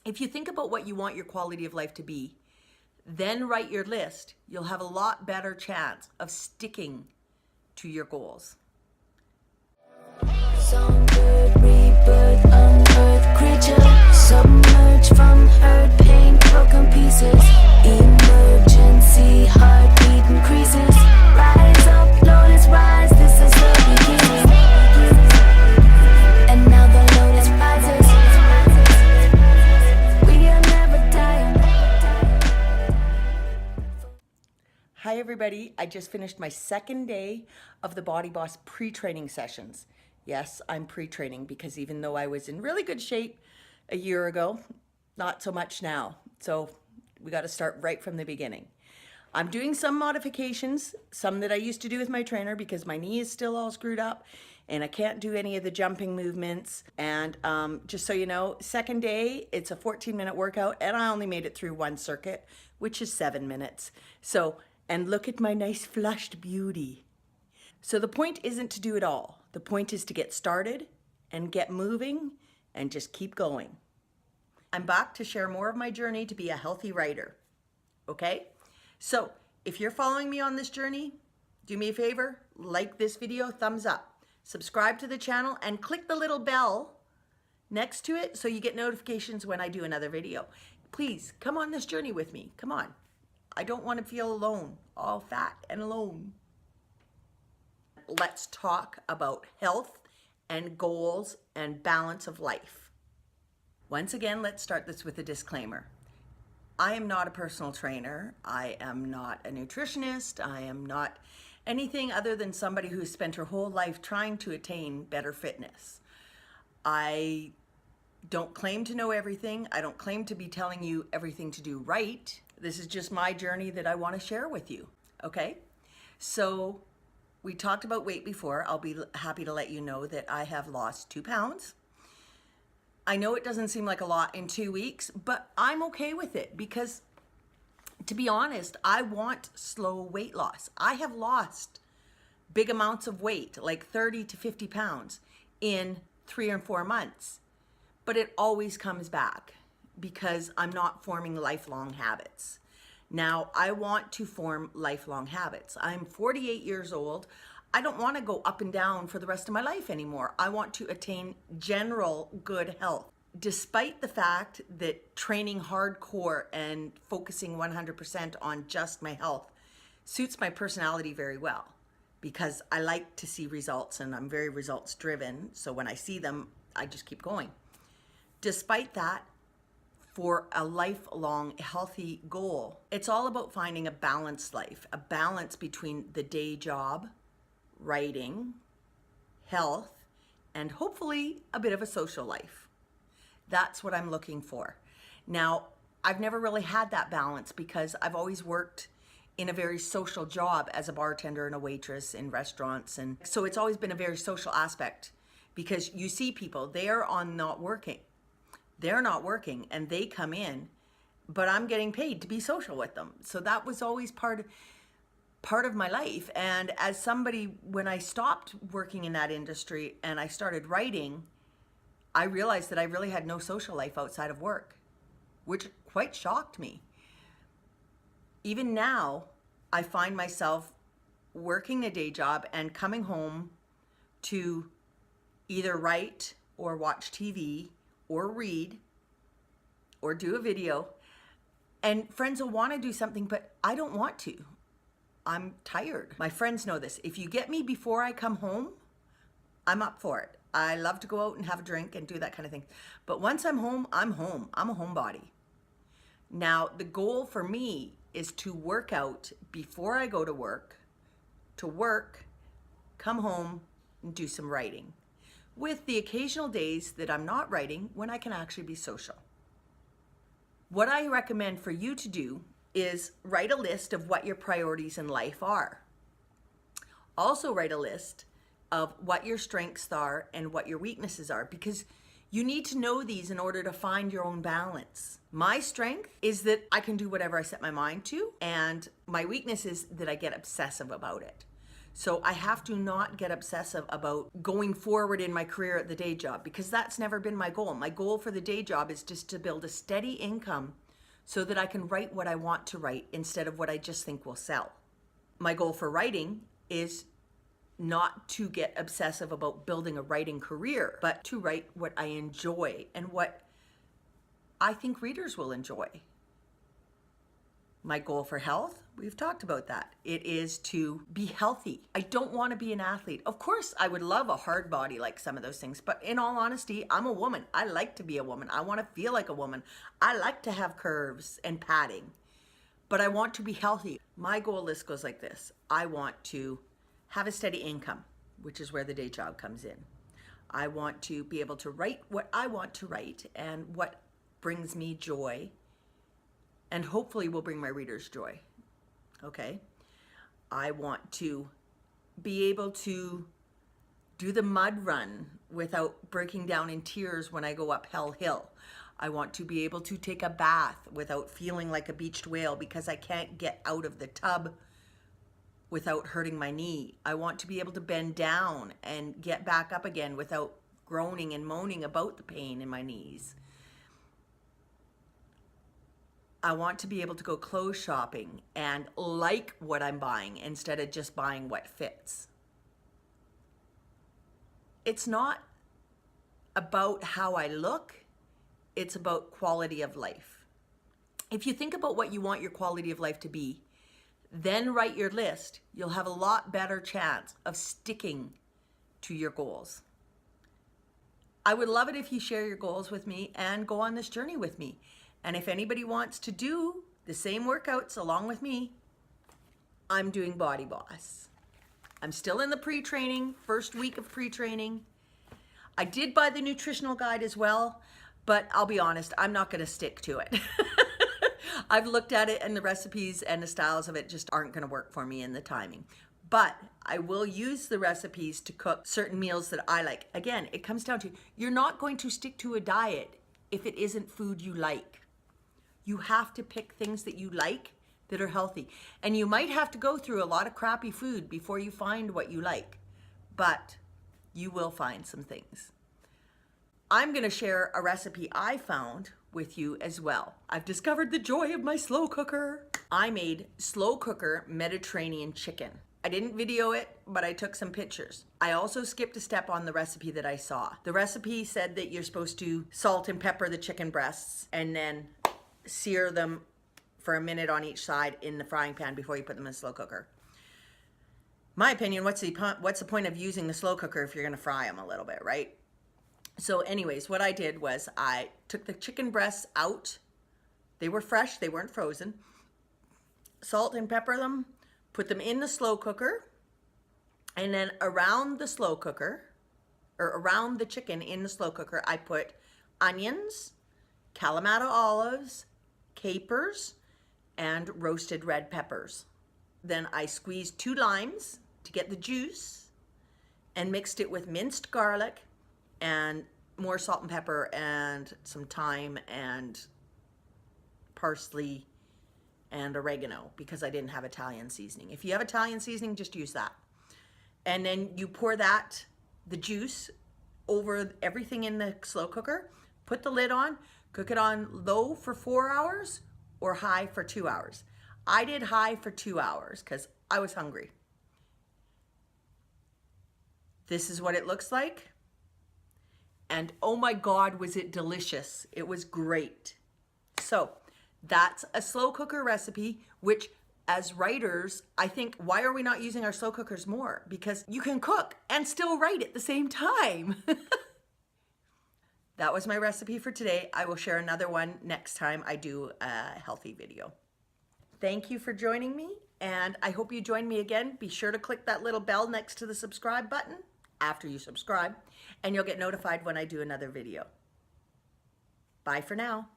If you think about what you want your quality of life to be, then write your list, you'll have a lot better chance of sticking to your goals. Songbird, rebirth, unearthed creature, submerged from hurt, pain, broken pieces, emergency, heartbeat increases, rise up, lotus rise, this is the beginning, and now the lotus rises, we are never dying. Hi everybody, I just finished my second day of the Body Boss pre-training sessions. Yes, I'm pre-training because even though I was in really good shape a year ago, not so much now. So we got to start right from the beginning. I'm doing some modifications, some that I used to do with my trainer because my knee is still all screwed up and I can't do any of the jumping movements. And just so you know, second day, it's a 14-minute workout and I only made it through one circuit, which is 7 minutes. So, and look at my nice flushed beauty. So the point isn't to do it all. The point is to get started and get moving and just keep going. I'm back to share more of my journey to be a healthy writer. Okay? So if you're following me on this journey, do me a favor, like this video, thumbs up, subscribe to the channel and click the little bell next to it so you get notifications when I do another video. Please come on this journey with me. Come on. I don't want to feel alone, all fat and alone. Let's talk about health and goals and balance of life. Once again, let's start this with a disclaimer. I am not a personal trainer. I am not a nutritionist. I am not anything other than somebody who has spent her whole life trying to attain better fitness. I don't claim to know everything. I don't claim to be telling you everything to do right. This is just my journey that I want to share with you, okay? So we talked about weight before. I'll be happy to let you know that I have lost 2 pounds. I know it doesn't seem like a lot in 2 weeks, but I'm okay with it because, to be honest, I want slow weight loss. I have lost big amounts of weight, like 30 to 50 pounds in 3 or 4 months, but it always comes back because I'm not forming lifelong habits. Now, I want to form lifelong habits. I'm 48 years old. I don't want to go up and down for the rest of my life anymore. I want to attain general good health. Despite the fact that training hardcore and focusing 100% on just my health suits my personality very well because I like to see results and I'm very results driven. So when I see them, I just keep going. Despite that, for a lifelong healthy goal, it's all about finding a balanced life, a balance between the day job, writing, health, and hopefully a bit of a social life. That's what I'm looking for. Now, I've never really had that balance because I've always worked in a very social job as a bartender and a waitress in restaurants. And so it's always been a very social aspect because you see people, they're on not working. They're not working and they come in, but I'm getting paid to be social with them. So that was always part of my life. And as somebody, when I stopped working in that industry and I started writing, I realized that I really had no social life outside of work, which quite shocked me. Even now, I find myself working a day job and coming home to either write or watch TV or read or do a video. And friends will want to do something, but I don't want to. I'm tired. My friends know this. If you get me before I come home, I'm up for it. I love to go out and have a drink and do that kind of thing. But once I'm home, I'm home. I'm a homebody. Now, the goal for me is to work out before I go to work, come home, and do some writing, with the occasional days that I'm not writing when I can actually be social. What I recommend for you to do is write a list of what your priorities in life are. Also write a list of what your strengths are and what your weaknesses are, because you need to know these in order to find your own balance. My strength is that I can do whatever I set my mind to, and my weakness is that I get obsessive about it. So I have to not get obsessive about going forward in my career at the day job, because that's never been my goal. My goal for the day job is just to build a steady income so that I can write what I want to write instead of what I just think will sell. My goal for writing is not to get obsessive about building a writing career, but to write what I enjoy and what I think readers will enjoy. My goal for health, we've talked about that. It is to be healthy. I don't want to be an athlete. Of course, I would love a hard body like some of those things, but in all honesty, I'm a woman. I like to be a woman. I want to feel like a woman. I like to have curves and padding, but I want to be healthy. My goal list goes like this. I want to have a steady income, which is where the day job comes in. I want to be able to write what I want to write and what brings me joy, and hopefully will bring my readers joy. Okay? I want to be able to do the mud run without breaking down in tears when I go up Hell Hill. I want to be able to take a bath without feeling like a beached whale because I can't get out of the tub without hurting my knee. I want to be able to bend down and get back up again without groaning and moaning about the pain in my knees. I want to be able to go clothes shopping and like what I'm buying instead of just buying what fits. It's not about how I look, it's about quality of life. If you think about what you want your quality of life to be, then write your list, you'll have a lot better chance of sticking to your goals. I would love it if you share your goals with me and go on this journey with me. And if anybody wants to do the same workouts along with me, I'm doing Body Boss. I'm still in the pre-training, first week of pre-training. I did buy the nutritional guide as well, but I'll be honest, I'm not going to stick to it. I've looked at it and the recipes and the styles of it just aren't going to work for me in the timing. But I will use the recipes to cook certain meals that I like. Again, it comes down to, you're not going to stick to a diet if it isn't food you like. You have to pick things that you like that are healthy. And you might have to go through a lot of crappy food before you find what you like, but you will find some things. I'm gonna share a recipe I found with you as well. I've discovered the joy of my slow cooker. I made slow cooker Mediterranean chicken. I didn't video it, but I took some pictures. I also skipped a step on the recipe that I saw. The recipe said that you're supposed to salt and pepper the chicken breasts and then sear them for a minute on each side in the frying pan before you put them in the slow cooker. My opinion, what's the point of using the slow cooker if you're gonna fry them a little bit, right? So anyways, what I did was I took the chicken breasts out. They were fresh, they weren't frozen. Salt and pepper them, put them in the slow cooker, and then around the slow cooker, or around the chicken in the slow cooker, I put onions, Kalamata olives, capers, and roasted red peppers. Then I squeezed 2 limes to get the juice and mixed it with minced garlic and more salt and pepper and some thyme and parsley and oregano because I didn't have Italian seasoning. If you have Italian seasoning, just use that. And then you pour that, the juice, over everything in the slow cooker, put the lid on, cook it on low for 4 hours or high for 2 hours. I did high for 2 hours because I was hungry. This is what it looks like. And oh my God, was it delicious. It was great. So that's a slow cooker recipe, which as writers, I think, why are we not using our slow cookers more? Because you can cook and still write at the same time. That was my recipe for today. I will share another one next time I do a healthy video. Thank you for joining me, and I hope you join me again. Be sure to click that little bell next to the subscribe button after you subscribe, and you'll get notified when I do another video. Bye for now.